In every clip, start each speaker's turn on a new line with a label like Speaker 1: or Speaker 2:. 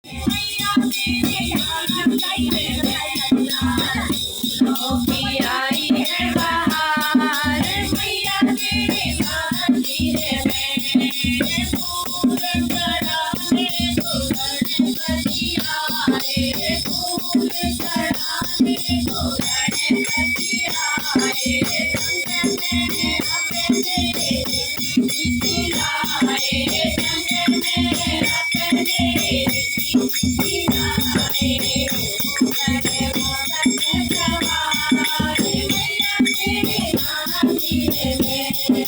Speaker 1: मैया तेरे नाम गाइए फूलों की आई है बहार मैया तेरे नाम की है मैं फूल चढ़ाने को गणपति आए फूल चढ़ाने को गणपति आए संग में अपने खिलाए संग में अपने खिलाए करे मोदक सवार मैया तेरे नाम की है मैं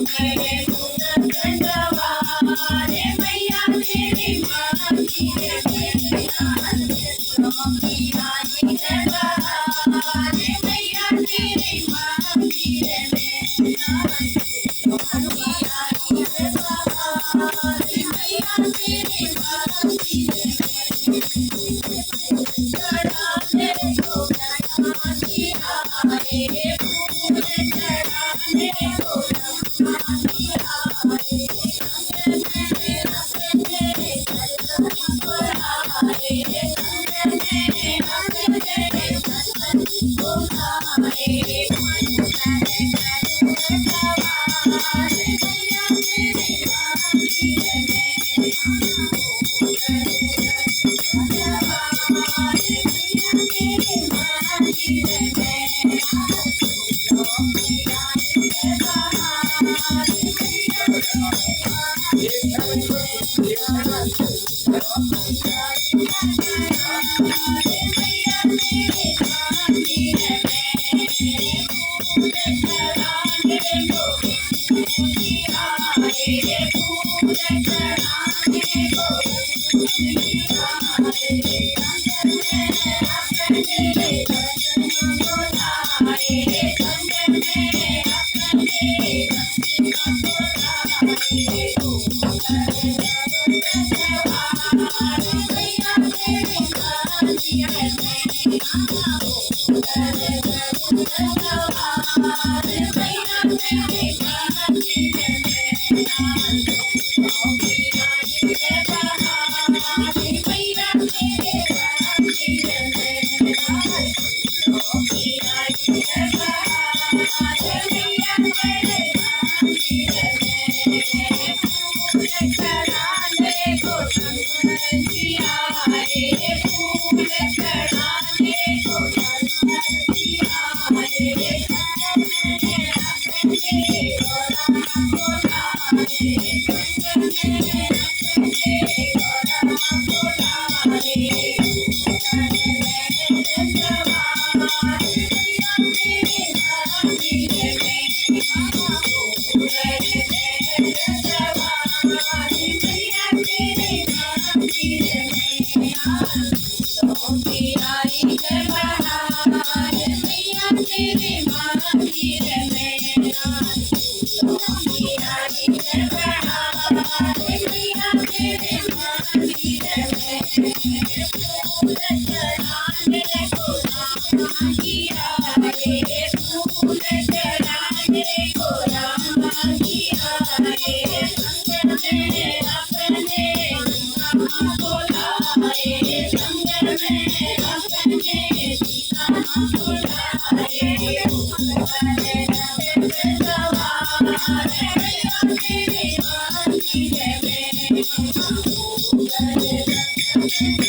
Speaker 1: करे मोदक सवार मैया तेरे नाम की है मैं की आई है बहार मैया तेरे नाम की है मैं की आई है बहार मैया तेरे नाम की है चढ़ाने को गणपति आए फूल चढ़ाने को गणपति आए संग में अपने गणपति को आए संग में अपने गणपति को आए मन करे गरुड़ सवार मैया तेरे नाम की है मैं करे गरुड़ सवार मैया तेरे नाम की है मैं फूलों की आई है बहार मैया तेरे नाम की है फूलों की आई है बहार मैया तेरे नाम की है मैं फूल चढ़ाने को गणपति आए फूल चढ़ाने को गणपति आए संग में अपने दर्शन को लाए संग में अपने दर्शन को लाए करे गरुड़ सवार मैया तेरे नाम की है मैं करे गरुड़ सवार मैया तेरे नाम की है मैं फूलों की आई है बहार मैया तेरे नाम की है मैं फूलों की आई है बहार मैया तेरे नाम की है मैं फूल चढ़ाने को गणपति आए फूल चढ़ाने को गणपति आए संग में अपने गौरा को लाए संग में अपने गौरा को लाए करे गरुड़ सवार मैया तेरे नाम की है मैं करे गरुड़ सवार मैया तेरे नाम की है मैं फूलों की आई है बहार मैया तेरे नाम की है मैं फूलों की आई है बहार मैया तेरे नाम की है मैं फूल चढ़ाने को राम की आए फूल चढ़ाने को राम की आए संग में अपने राम को लाए संग में अपने सीता को लाए करे गरुड़ सवार मैया तेरे नाम की है मैं करे गरुड़